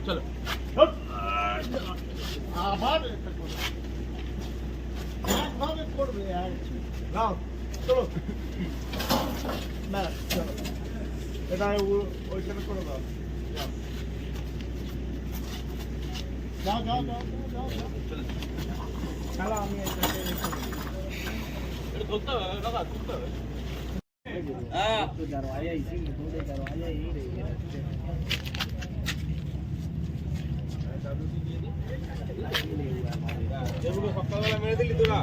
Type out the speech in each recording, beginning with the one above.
চলো আবার করবে চলো এটা ওইখানে করে দাও যাও যাও যাও যাও খেলা আমি ধরতে হবে দাদা ধরতে হবে সকালবেলা মেরে দিলি তোরা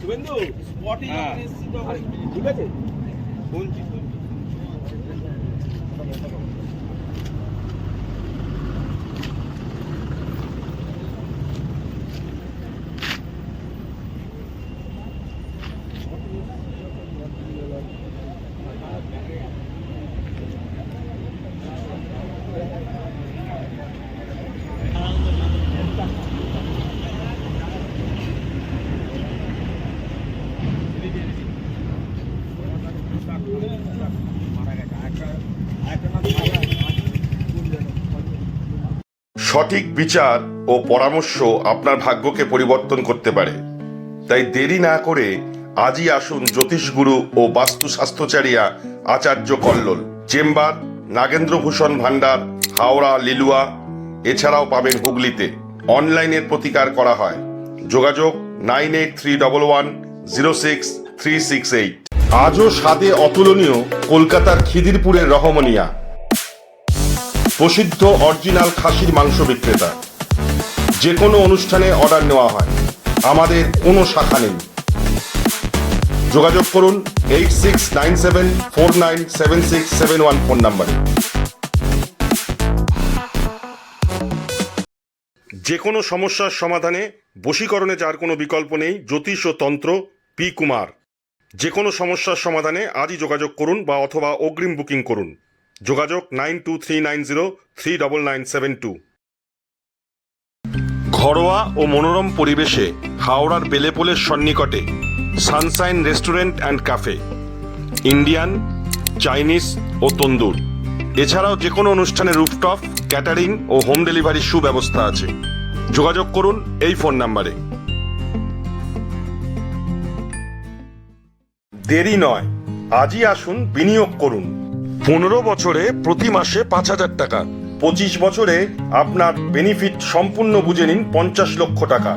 শুভেন্দু স্পটে ঠিক আছে শুনছি সঠিক বিচার ও পরামর্শ আপনার ভাগ্যকে পরিবর্তন করতে পারে। তাই দেরি না করে আজই আসুন জ্যোতিষগুরু ও বাস্তু স্বাস্থ্যচারিয়া আচার্য কল্লোল। চেম্বার নাগেন্দ্রভূষণ ভান্ডার, হাওড়া লিলুয়া। এছাড়াও পাবেন হুগলিতে। অনলাইনের প্রতিকার করা হয়। যোগাযোগ 9831106368। আজও স্বাদে অতুলনীয় কলকাতার খিদিরপুরের রহমনিয়া, প্রসিদ্ধ অরিজিনাল খাসির মাংস বিক্রেতা। যে কোনো অনুষ্ঠানে অর্ডার নেওয়া হয়, আমাদের কোনো শাখা নেই। যোগাযোগ করুন 8697497671 ফোন নাম্বারে। যে কোনো সমস্যার সমাধানে বশীকরণে যার কোনো বিকল্প নেই, জ্যোতিষ ও তন্ত্র পি কুমার। যে কোনো সমস্যার সমাধানে আজই যোগাযোগ করুন বা অথবা অগ্রিম বুকিং করুন। যোগাযোগ 9239039972। ঘরোয়া ও মনোরম পরিবেশে হাওড়ার বেলেপোলের সন্নিকটে sunshine restaurant and cafe. Indian, Chinese ও তন্দুর। এছাড়াও যে কোনো অনুষ্ঠানে রুফটপ, ক্যাটারিং ও হোম ডেলিভারির সুব্যবস্থা আছে। যোগাযোগ করুন এই ফোন নাম্বারে। দেরি নয়, আজই আসুন, বিনিয়োগ করুন। 15 বছরে প্রতি মাসে 5,000 টাকা। 25 বছরে আপনার বেনিফিট সম্পূর্ণ বুঝে নিন 50 লক্ষ টাকা।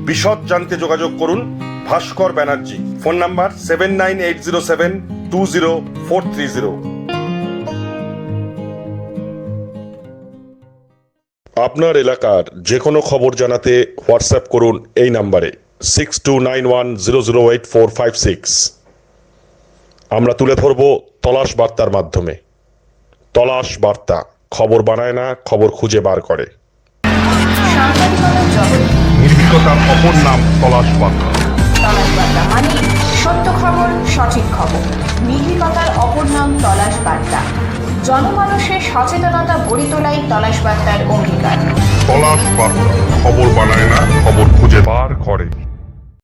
বিশদ জানতে যোগাযোগ করুন ভাস্কর ব্যানার্জি। Phone number 7980720430। আপনার এলাকার যে কোনো খবর জানাতে হোয়াটসঅ্যাপ করুন এই নাম্বারে 6291008456। আমরা তুলে ধরব তলাশ বার্তার মাধ্যমে। তলাশ বার্তা, খবর বানায় না, খবর খুঁজে বার করে। নির্ভীকতার অপর নাম তলাশ বার্তা। তলাশ বার্তা মানে সত্য খবর, সঠিক খবর। নির্ভীকতার অপর নাম তলাশ বার্তা। জনমানুষের সচেতনতা গড়ে তোলাই তলাশ বার্তার অঙ্গীকার। তলাশ বার্তা, খবর বানায় না, খবর খুঁজে বার করে।